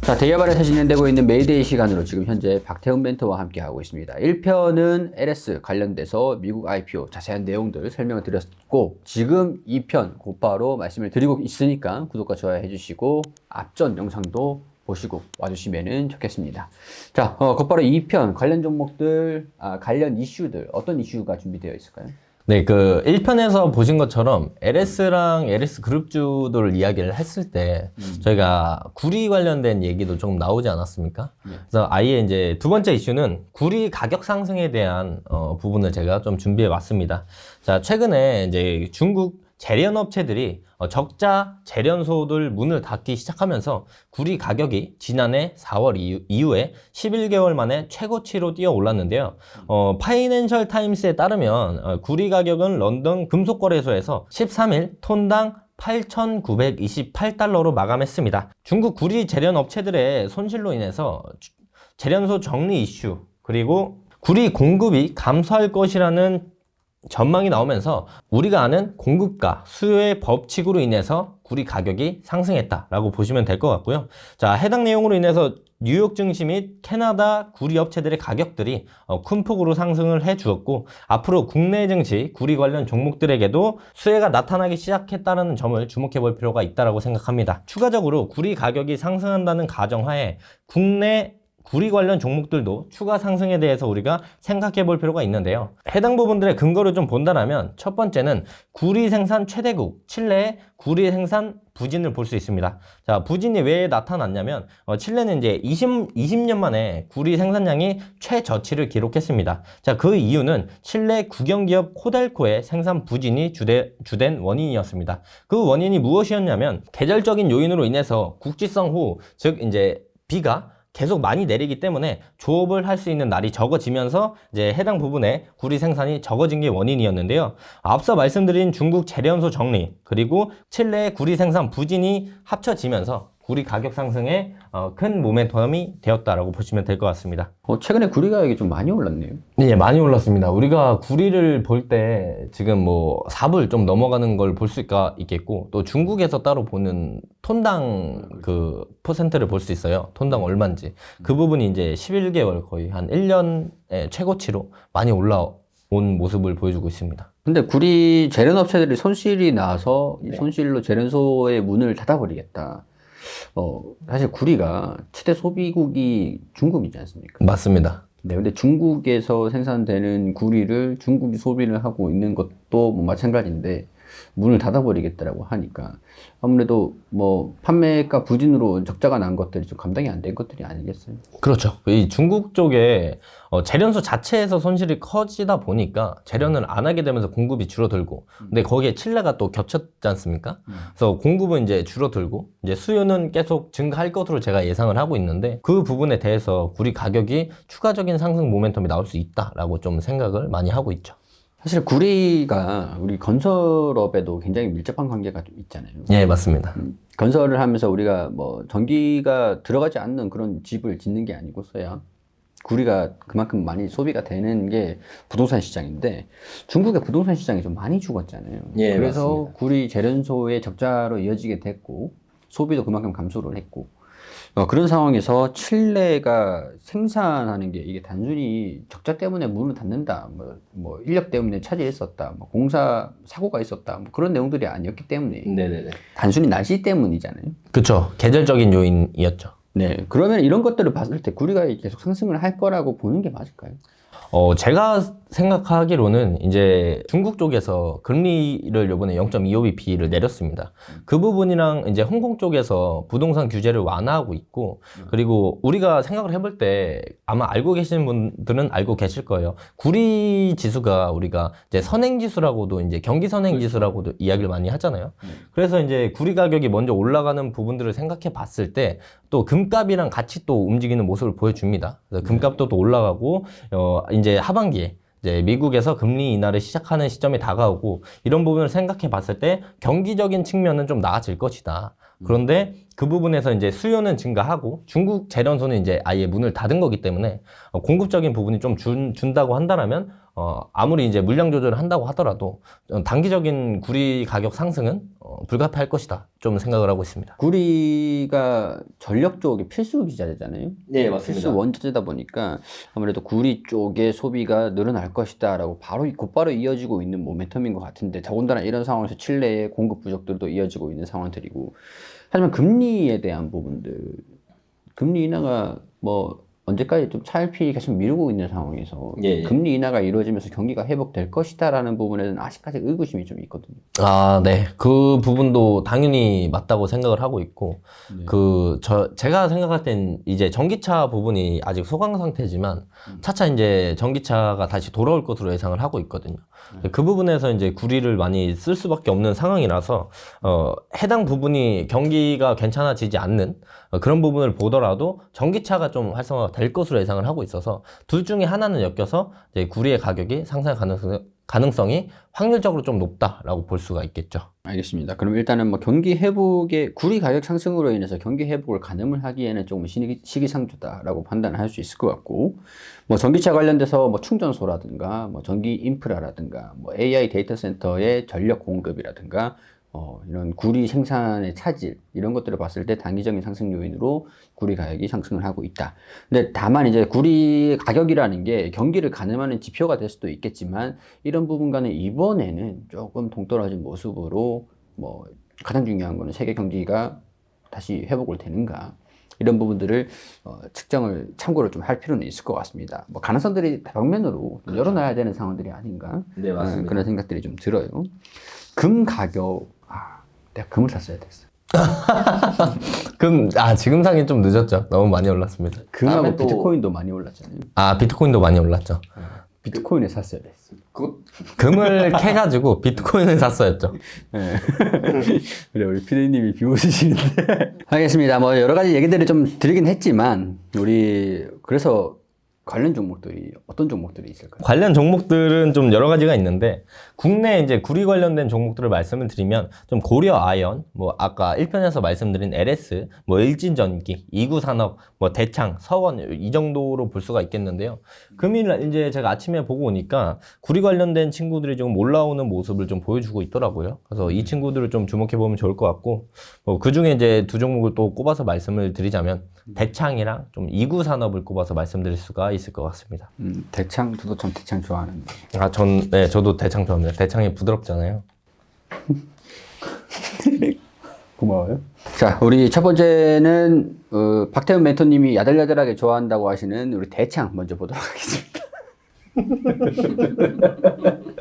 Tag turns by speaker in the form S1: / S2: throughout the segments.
S1: 자, 대기업안에서 진행되고 있는 메이데이 시간으로 지금 현재 박태훈 멘토와 함께 하고 있습니다. 1편은 LS 관련돼서 미국 IPO 자세한 내용들 설명을 드렸고, 지금 2편 곧바로 말씀을 드리고 있으니까 구독과 좋아요 해주시고 앞전 영상도 보시고 와주시면 좋겠습니다. 자, 곧바로 2편 관련 종목들, 관련 이슈들 어떤 이슈가 준비되어 있을까요?
S2: 네, 그 1편에서 보신 것처럼 LS랑 LS 그룹주들 이야기를 했을 때 저희가 구리 관련된 얘기도 조금 나오지 않았습니까? 그래서 아예 이제 두 번째 이슈는 구리 가격 상승에 대한 부분을 제가 좀 준비해 왔습니다. 자, 최근에 이제 중국 재련 업체들이 적자 재련소들 문을 닫기 시작하면서 구리 가격이 지난해 4월 이후에 11개월 만에 최고치로 뛰어 올랐는데요. 파이낸셜 타임스에 따르면 구리 가격은 런던 금속거래소에서 13일 톤당 8,928달러로 마감했습니다. 중국 구리 재련 업체들의 손실로 인해서 재련소 정리 이슈, 그리고 구리 공급이 감소할 것이라는 전망이 나오면서 우리가 아는 공급과 수요의 법칙으로 인해서 구리 가격이 상승했다라고 보시면 될 것 같고요. 자, 해당 내용으로 인해서 뉴욕 증시 및 캐나다 구리 업체들의 가격들이 큰 폭으로 상승을 해 주었고, 앞으로 국내 증시 구리 관련 종목들에게도 수혜가 나타나기 시작했다는 점을 주목해 볼 필요가 있다고 생각합니다. 추가적으로 구리 가격이 상승한다는 가정하에 국내 구리 관련 종목들도 추가 상승에 대해서 우리가 생각해 볼 필요가 있는데요. 해당 부분들의 근거를 좀 본다면 첫 번째는 구리 생산 최대국 칠레의 구리 생산 부진을 볼 수 있습니다. 자, 부진이 왜 나타났냐면 칠레는 이제 20년 만에 구리 생산량이 최저치를 기록했습니다. 자, 그 이유는 칠레 국영기업 코델코의 생산 부진이 주된 원인이었습니다. 그 원인이 무엇이었냐면 계절적인 요인으로 인해서 국지성 호우, 즉 이제 비가 계속 많이 내리기 때문에 조업을 할 수 있는 날이 적어지면서 이제 해당 부분에 구리 생산이 적어진 게 원인이었는데요. 앞서 말씀드린 중국 재련소 정리, 그리고 칠레의 구리 생산 부진이 합쳐지면서 구리 가격 상승에 큰 모멘텀이 되었다라고 보시면 될 것 같습니다.
S1: 최근에 구리 가격이 좀 많이 올랐네요.
S2: 네, 많이 올랐습니다. 우리가 구리를 볼 때 지금 뭐 4불 좀 넘어가는 걸 볼 수가 있겠고, 또 중국에서 따로 보는 톤당 그 퍼센트를 볼 수 있어요. 톤당 얼마인지. 그 부분이 이제 11개월 거의 한 1년의 최고치로 많이 올라온 모습을 보여주고 있습니다.
S1: 근데 구리 재련 업체들이 손실이 나서 이 손실로 재련소의 문을 닫아버리겠다. 사실 구리가 최대 소비국이 중국이지 않습니까?
S2: 맞습니다.
S1: 네, 근데 중국에서 생산되는 구리를 중국이 소비를 하고 있는 것도 뭐 마찬가지인데 문을 닫아버리겠다라고 하니까 아무래도 뭐 판매가 부진으로 적자가 난 것들이 좀 감당이 안 된 것들이 아니겠어요?
S2: 그렇죠. 이 중국 쪽에 재련소 자체에서 손실이 커지다 보니까 재련을 안 하게 되면서 공급이 줄어들고, 근데 거기에 칠레가 또 겹쳤지 않습니까? 그래서 공급은 이제 줄어들고 이제 수요는 계속 증가할 것으로 제가 예상을 하고 있는데, 그 부분에 대해서 구리 가격이 추가적인 상승 모멘텀이 나올 수 있다라고 좀 생각을 많이 하고 있죠.
S1: 사실 구리가 우리 건설업에도 굉장히 밀접한 관계가 좀 있잖아요.
S2: 예, 맞습니다.
S1: 건설을 하면서 우리가 뭐 전기가 들어가지 않는 그런 집을 짓는 게 아니고서야 구리가 그만큼 많이 소비가 되는 게 부동산 시장인데, 중국의 부동산 시장이 좀 많이 죽었잖아요.
S2: 예,
S1: 그래서
S2: 맞습니다.
S1: 구리 재련소의 적자로 이어지게 됐고, 소비도 그만큼 감소를 했고, 그런 상황에서 칠레가 생산하는 게 이게 단순히 적자 때문에 문을 닫는다, 뭐 인력 때문에 차질했었다, 뭐 공사 사고가 있었다, 뭐 그런 내용들이 아니었기 때문에
S2: 네네네.
S1: 단순히 날씨 때문이잖아요.
S2: 그렇죠. 계절적인 요인이었죠.
S1: 네, 그러면 이런 것들을 봤을 때 구리가 계속 상승을 할 거라고 보는 게 맞을까요?
S2: 제가 생각하기로는 이제 중국 쪽에서 금리를 요번에 0.25bp를 내렸습니다. 그 부분이랑 이제 홍콩 쪽에서 부동산 규제를 완화하고 있고, 그리고 우리가 생각을 해볼 때 아마 알고 계시는 분들은 알고 계실 거예요. 구리 지수가 우리가 이제 선행지수라고도, 이제 경기 선행지수라고도 이야기를 많이 하잖아요. 그래서 이제 구리 가격이 먼저 올라가는 부분들을 생각해 봤을 때 또 금값이랑 같이 또 움직이는 모습을 보여줍니다. 그래서 금값도 또 올라가고, 이제 하반기에 이제 미국에서 금리 인하를 시작하는 시점이 다가오고, 이런 부분을 생각해 봤을 때 경기적인 측면은 좀 나아질 것이다. 그런데 그 부분에서 이제 수요는 증가하고 중국 재련소는 이제 아예 문을 닫은 거기 때문에 공급적인 부분이 좀 준다고 한다면 아무리 이제 물량 조절을 한다고 하더라도 단기적인 구리 가격 상승은 불가피할 것이다. 좀 생각을 하고 있습니다.
S1: 구리가 전력 쪽이 필수 기자재잖아요.
S2: 네,
S1: 필수 원자재다 보니까 아무래도 구리 쪽의 소비가 늘어날 것이다라고 곧바로 이어지고 있는 모멘텀인 것 같은데, 더군다나 이런 상황에서 칠레의 공급 부족들도 이어지고 있는 상황들이고, 하지만 금리에 대한 부분들, 금리 인하가 뭐 언제까지 좀 차일피 계속 미루고 있는 상황에서
S2: 예.
S1: 금리 인하가 이루어지면서 경기가 회복될 것이다라는 부분에는 아직까지 의구심이 좀 있거든요.
S2: 아, 네. 그 부분도 당연히 맞다고 생각을 하고 있고,
S1: 네.
S2: 제가 생각할 땐 이제 전기차 부분이 아직 소강 상태지만, 차차 이제 전기차가 다시 돌아올 것으로 예상을 하고 있거든요. 그 부분에서 이제 구리를 많이 쓸 수밖에 없는 상황이라서, 해당 부분이 경기가 괜찮아지지 않는 그런 부분을 보더라도 전기차가 좀 활성화가 될 것으로 예상을 하고 있어서, 둘 중에 하나는 엮여서 이제 구리의 가격이 상승할 가능성이 확률적으로 좀 높다라고 볼 수가 있겠죠.
S1: 알겠습니다. 그럼 일단은 뭐 경기 회복의 구리 가격 상승으로 인해서 경기 회복을 가늠을 하기에는 조금 시기상조다라고 판단을 할 수 있을 것 같고, 뭐 전기차 관련돼서 뭐 충전소라든가 뭐 전기 인프라라든가 뭐 AI 데이터 센터의 전력 공급이라든가 이런 구리 생산의 차질, 이런 것들을 봤을 때 단기적인 상승 요인으로 구리 가격이 상승을 하고 있다. 근데 다만 이제 구리 가격이라는 게 경기를 가늠하는 지표가 될 수도 있겠지만, 이런 부분과는 이번에는 조금 동떨어진 모습으로, 뭐 가장 중요한 거는 세계 경기가 다시 회복을 되는가, 이런 부분들을 측정을 참고를 좀 할 필요는 있을 것 같습니다. 뭐 가능성들이 다방면으로 열어놔야 되는 상황들이 아닌가,
S2: 네, 맞습니다.
S1: 그런 생각들이 좀 들어요. 금 가격, 내가 금을 샀어야 됐어.
S2: 지금 상이 좀 늦었죠. 너무 많이 올랐습니다.
S1: 금하고 비트코인도 많이 올랐잖아요.
S2: 비트코인도 많이 올랐죠.
S1: 비트코인을 샀어야 됐어.
S2: 금을 캐가지고 비트코인을 샀어야죠.
S1: 네. 그래, 우리 피디님이 비웃으시는데. 알겠습니다. 뭐 여러 가지 얘기들을 좀 드리긴 했지만, 우리 그래서 관련 종목들이 어떤 종목들이 있을까요?
S2: 관련 종목들은 좀 여러 가지가 있는데, 국내 이제 구리 관련된 종목들을 말씀을 드리면, 좀 고려 아연, 뭐 아까 1편에서 말씀드린 LS, 뭐 일진전기, 이구산업, 뭐 대창, 서원, 이 정도로 볼 수가 있겠는데요. 금일 이제 제가 아침에 보고 오니까 구리 관련된 친구들이 좀 올라오는 모습을 좀 보여주고 있더라고요. 그래서 이 친구들을 좀 주목해 보면 좋을 것 같고, 그 중에 이제 두 종목을 또 꼽아서 말씀을 드리자면, 대창이랑 좀 이구산업을 꼽아서 말씀드릴 수가 있을 것 같습니다.
S1: 대창, 저도 참 대창 좋아하는데.
S2: 저도 대창 좋아합니다. 대창이 부드럽잖아요.
S1: 고마워요. 자, 우리 첫 번째는 박태훈 멘토님이 야들야들하게 좋아한다고 하시는 우리 대창 먼저 보도록 하겠습니다.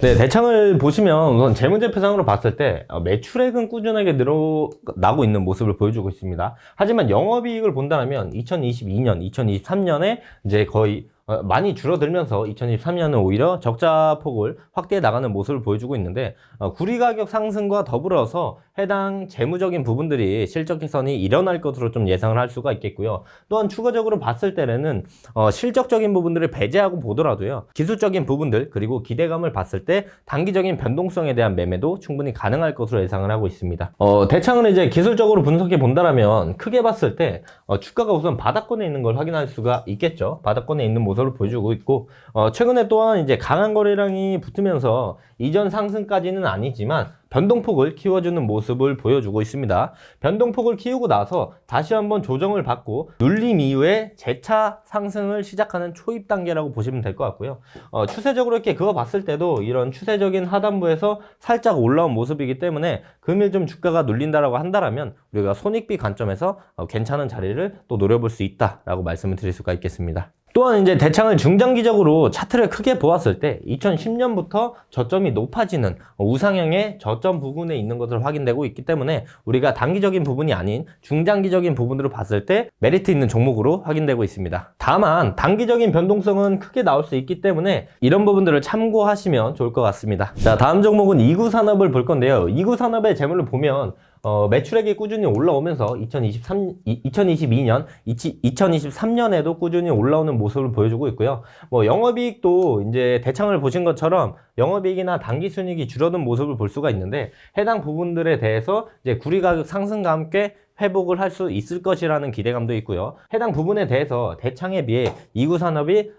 S2: 네, 대창을 보시면 우선 재무제표상으로 봤을 때 매출액은 꾸준하게 늘어나고 있는 모습을 보여주고 있습니다. 하지만 영업이익을 본다면 2022년, 2023년에 이제 거의 많이 줄어들면서 2023년은 오히려 적자 폭을 확대해 나가는 모습을 보여주고 있는데, 구리 가격 상승과 더불어서 해당 재무적인 부분들이 실적 개선이 일어날 것으로 좀 예상을 할 수가 있겠고요. 또한 추가적으로 봤을 때는 실적적인 부분들을 배제하고 보더라도요, 기술적인 부분들 그리고 기대감을 봤을 때 단기적인 변동성에 대한 매매도 충분히 가능할 것으로 예상을 하고 있습니다. 대창을 이제 기술적으로 분석해 본다면 크게 봤을 때 주가가 우선 바닥권에 있는 걸 확인할 수가 있겠죠. 바닥권에 있는 모습을 보여주고 있고, 최근에 또한 이제 강한 거래량이 붙으면서 이전 상승까지는 아니지만 변동폭을 키워주는 모습을 보여주고 있습니다. 변동폭을 키우고 나서 다시 한번 조정을 받고 눌림 이후에 재차 상승을 시작하는 초입 단계라고 보시면 될 것 같고요. 추세적으로 이렇게 그어봤을 때도 이런 추세적인 하단부에서 살짝 올라온 모습이기 때문에 금일 좀 주가가 눌린다라고 한다면 우리가 손익비 관점에서 괜찮은 자리를 또 노려볼 수 있다라고 말씀을 드릴 수가 있겠습니다. 또한 이제 대창을 중장기적으로 차트를 크게 보았을 때 2010년부터 저점이 높아지는 우상향의 저점 부근에 있는 것으로 확인되고 있기 때문에 우리가 단기적인 부분이 아닌 중장기적인 부분으로 봤을 때 메리트 있는 종목으로 확인되고 있습니다. 다만 단기적인 변동성은 크게 나올 수 있기 때문에 이런 부분들을 참고하시면 좋을 것 같습니다. 자, 다음 종목은 이구산업을 볼 건데요. 이구산업의 재물을 보면 매출액이 꾸준히 올라오면서 2022년, 2023년에도 꾸준히 올라오는 모습을 보여주고 있고요. 영업이익도 이제 대창을 보신 것처럼 영업이익이나 단기순이익이 줄어든 모습을 볼 수가 있는데, 해당 부분들에 대해서 이제 구리 가격 상승과 함께 회복을 할 수 있을 것이라는 기대감도 있고요. 해당 부분에 대해서 대창에 비해 이구산업이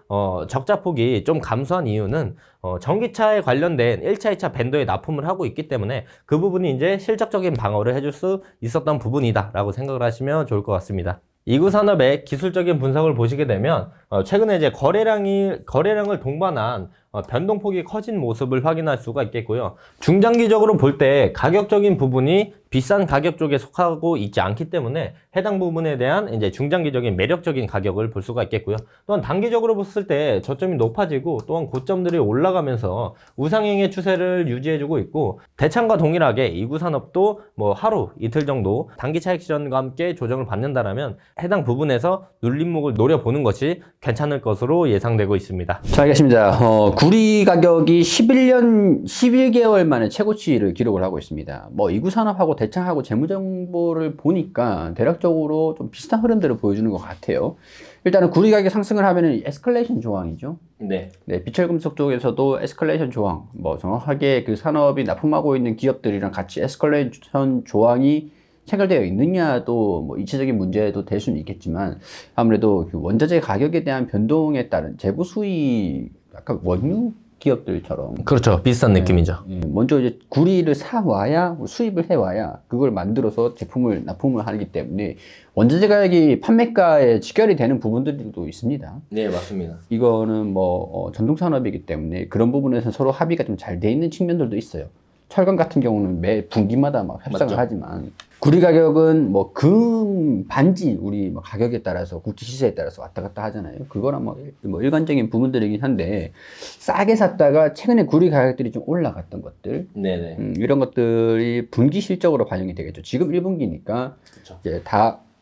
S2: 적자폭이 좀 감소한 이유는 전기차에 관련된 1차, 2차 벤더에 납품을 하고 있기 때문에 그 부분이 이제 실적적인 방어를 해줄 수 있었던 부분이다 라고 생각을 하시면 좋을 것 같습니다. 이구산업의 기술적인 분석을 보시게 되면 최근에 이제 거래량을 동반한 변동폭이 커진 모습을 확인할 수가 있겠고요. 중장기적으로 볼 때 가격적인 부분이 비싼 가격 쪽에 속하고 있지 않기 때문에 해당 부분에 대한 이제 중장기적인 매력적인 가격을 볼 수가 있겠고요. 또한 단기적으로 봤을 때 저점이 높아지고 또한 고점들이 올라가면서 우상향의 추세를 유지해주고 있고, 대창과 동일하게 이구산업도 뭐 하루 이틀 정도 단기 차익 실현과 함께 조정을 받는다라면 해당 부분에서 눌림목을 노려보는 것이 괜찮을 것으로 예상되고 있습니다.
S1: 자, 알겠습니다. 구리 가격이 11개월 만에 최고치를 기록을 하고 있습니다. 뭐 이구산업하고 대창하고 재무정보를 보니까 대략적으로 좀 비슷한 흐름들을 보여주는 것 같아요. 일단은 구리 가격 상승을 하면은 에스컬레이션 조항이죠.
S2: 네.
S1: 네, 비철금속 쪽에서도 에스컬레이션 조항, 뭐 정확하게 그 산업이 납품하고 있는 기업들이랑 같이 에스컬레이션 조항이 체결되어 있느냐도 뭐 이체적인 문제도 될 수는 있겠지만, 아무래도 그 원자재 가격에 대한 변동에 따른 재고 수익, 약간 원유 기업들처럼
S2: 그렇죠. 비슷한 느낌이죠.
S1: 먼저 이제 구리를 사와야 수입을 해와야 그걸 만들어서 제품을 납품을 하기 때문에 원자재 가격이 판매가에 직결이 되는 부분들도 있습니다.
S2: 네, 맞습니다.
S1: 이거는 뭐 전통 산업이기 때문에 그런 부분에서 서로 합의가 좀 잘 돼 있는 측면들도 있어요. 철강 같은 경우는 매 분기마다 막 협상을
S2: 맞죠.
S1: 하지만, 구리 가격은 뭐 금 반지 우리 뭐 가격에 따라서 국제 시세에 따라서 왔다 갔다 하잖아요. 그거랑 뭐 일관적인 부분들이긴 한데, 싸게 샀다가 최근에 구리 가격들이 좀 올라갔던 것들,
S2: 네네.
S1: 이런 것들이 분기 실적으로 반영이 되겠죠. 지금 1분기니까
S2: 그렇죠.
S1: 이제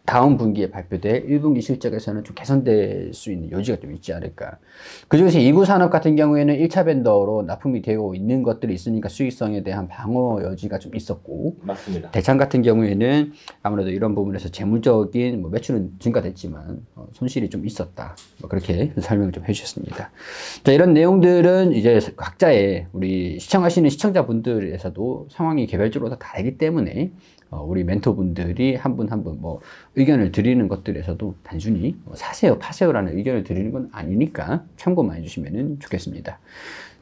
S1: 다음 분기에 발표될 1분기 실적에서는 좀 개선될 수 있는 여지가 좀 있지 않을까. 그중에서 이구산업 같은 경우에는 1차 벤더로 납품이 되고 있는 것들이 있으니까 수익성에 대한 방어 여지가 좀 있었고,
S2: 맞습니다.
S1: 대창 같은 경우에는 아무래도 이런 부분에서 재물적인 뭐 매출은 증가됐지만 손실이 좀 있었다. 뭐 그렇게 설명을 좀 해주셨습니다. 자, 이런 내용들은 이제 각자의 우리 시청하시는 시청자분들에서도 상황이 개별적으로 다 다르기 때문에 우리 멘토분들이 한 분 한 분 뭐 의견을 드리는 것들에서도 단순히 사세요, 파세요라는 의견을 드리는 건 아니니까 참고만 해주시면 좋겠습니다.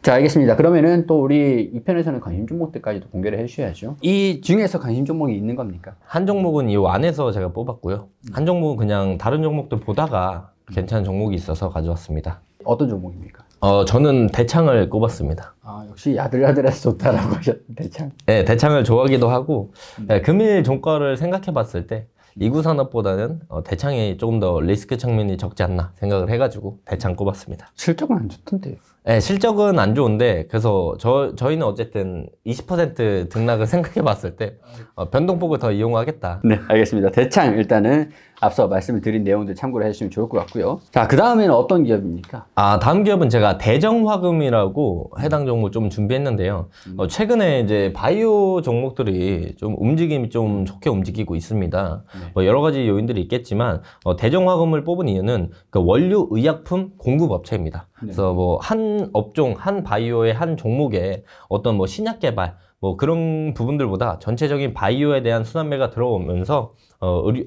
S1: 자, 알겠습니다. 그러면은 또 우리 2편에서는 관심 종목들까지도 공개를 해주셔야죠. 이 중에서 관심 종목이 있는 겁니까?
S2: 한 종목은 이 안에서 제가 뽑았고요. 한 종목은 그냥 다른 종목들 보다가 괜찮은 종목이 있어서 가져왔습니다.
S1: 어떤 종목입니까?
S2: 저는 대창을 꼽았습니다.
S1: 아, 역시 야들야들해서 좋다라고 하셨던 대창.
S2: 네, 대창을 좋아하기도 하고, 네, 금일 종가를 생각해 봤을 때 이구산업보다는 대창이 조금 더 리스크 측면이 적지 않나 생각을 해가지고 대창 꼽았습니다.
S1: 실적은 안 좋던데.
S2: 네, 실적은 안 좋은데, 그래서 저희는 어쨌든 20% 등락을 생각해 봤을 때 변동폭을 더 이용하겠다.
S1: 네, 알겠습니다. 대창 일단은 앞서 말씀을 드린 내용들 참고를 해주시면 좋을 것 같고요. 자, 그 다음에는 어떤 기업입니까?
S2: 다음 기업은 제가 대정화금이라고 해당 종목을 좀 준비했는데요. 최근에 이제 바이오 종목들이 좀 움직임이 좀 좋게 움직이고 있습니다. 뭐 여러 가지 요인들이 있겠지만, 대정화금을 뽑은 이유는 그 원료 의약품 공급 업체입니다. 그래서 뭐 한 업종, 한 바이오의 한 종목에 어떤 뭐 신약 개발, 뭐 그런 부분들보다 전체적인 바이오에 대한 순환매가 들어오면서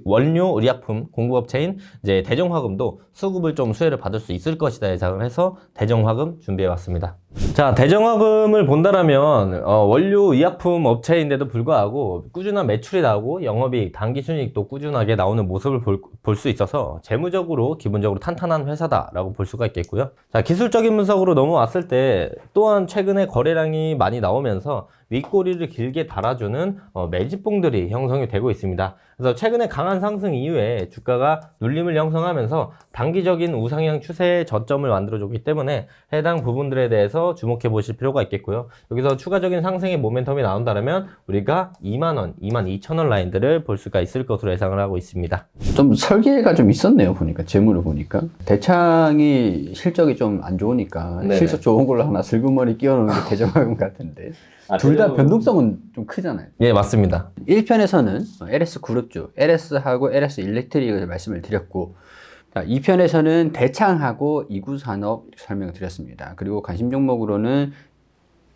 S2: 원료 의약품 공급업체인 이제 대정화금도 수급을 좀 수혜를 받을 수 있을 것이다 예상을 해서 대정화금 준비해봤습니다. 자, 대정화금을 본다라면 원료 의약품 업체인데도 불구하고 꾸준한 매출이 나오고 영업이익, 당기순이익도 꾸준하게 나오는 모습을 볼 수 있어서 재무적으로 기본적으로 탄탄한 회사다라고 볼 수가 있겠고요. 자, 기술적인 분석으로 넘어왔을 때 또한 최근에 거래량이 많이 나오면서 윗꼬리를 길게 달아주는 매집봉들이 형성이 되고 있습니다. 그래서 최근에 강한 상승 이후에 주가가 눌림을 형성하면서 단기적인 우상향 추세의 저점을 만들어줬기 때문에 해당 부분들에 대해서 주목해 보실 필요가 있겠고요. 여기서 추가적인 상승의 모멘텀이 나온다면 우리가 2만원, 22,000원 라인들을 볼 수가 있을 것으로 예상을 하고 있습니다.
S1: 좀 설계가 좀 있었네요, 보니까. 재무를 보니까. 대창이 실적이 좀 안 좋으니까
S2: 네네.
S1: 실적 좋은 걸로 하나 슬그머니 끼워놓은 게 대정화금 같은데. 둘 다 변동성은 좀 크잖아요.
S2: 예, 맞습니다.
S1: 1편에서는 LS 그룹주, LS하고 LS 일렉트릭을 말씀을 드렸고, 2편에서는 대창하고 이구산업 설명을 드렸습니다. 그리고 관심 종목으로는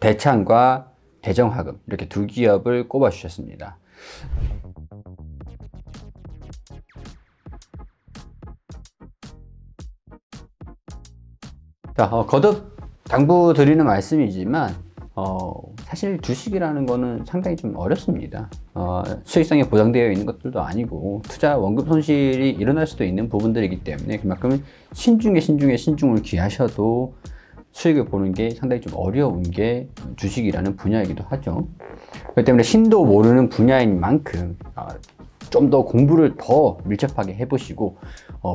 S1: 대창과 대정화금 이렇게 두 기업을 꼽아 주셨습니다. 자, 거듭 당부드리는 말씀이지만 사실 주식이라는 거는 상당히 좀 어렵습니다. 수익성이 보장되어 있는 것들도 아니고 투자 원금 손실이 일어날 수도 있는 부분들이기 때문에 그만큼 신중을 기하셔도 수익을 보는 게 상당히 좀 어려운 게 주식이라는 분야이기도 하죠. 그렇기 때문에 신도 모르는 분야인 만큼 좀 더 공부를 더 밀접하게 해보시고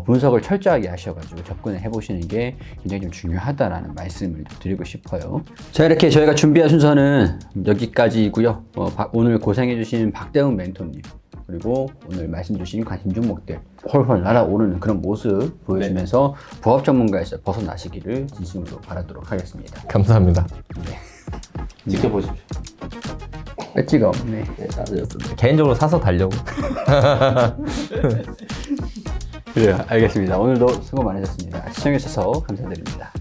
S1: 분석을 철저하게 하셔가지고 접근을 해보시는 게 굉장히 좀 중요하다라는 말씀을 드리고 싶어요. 자, 이렇게 저희가 준비한 순서는 여기까지이고요. 오늘 고생해주신 박대웅 멘토님 그리고 오늘 말씀 주신 관심 종목들 헐헐 날아오르는 그런 모습 보여주면서 부업 전문가에서 벗어나시기를 진심으로 바라도록 하겠습니다.
S2: 감사합니다.
S3: 지켜보십시오.
S1: 배지가 없네.
S2: 개인적으로 사서 달려고.
S1: 그래요. 알겠습니다. 오늘도 수고 많으셨습니다. 시청해주셔서 감사드립니다.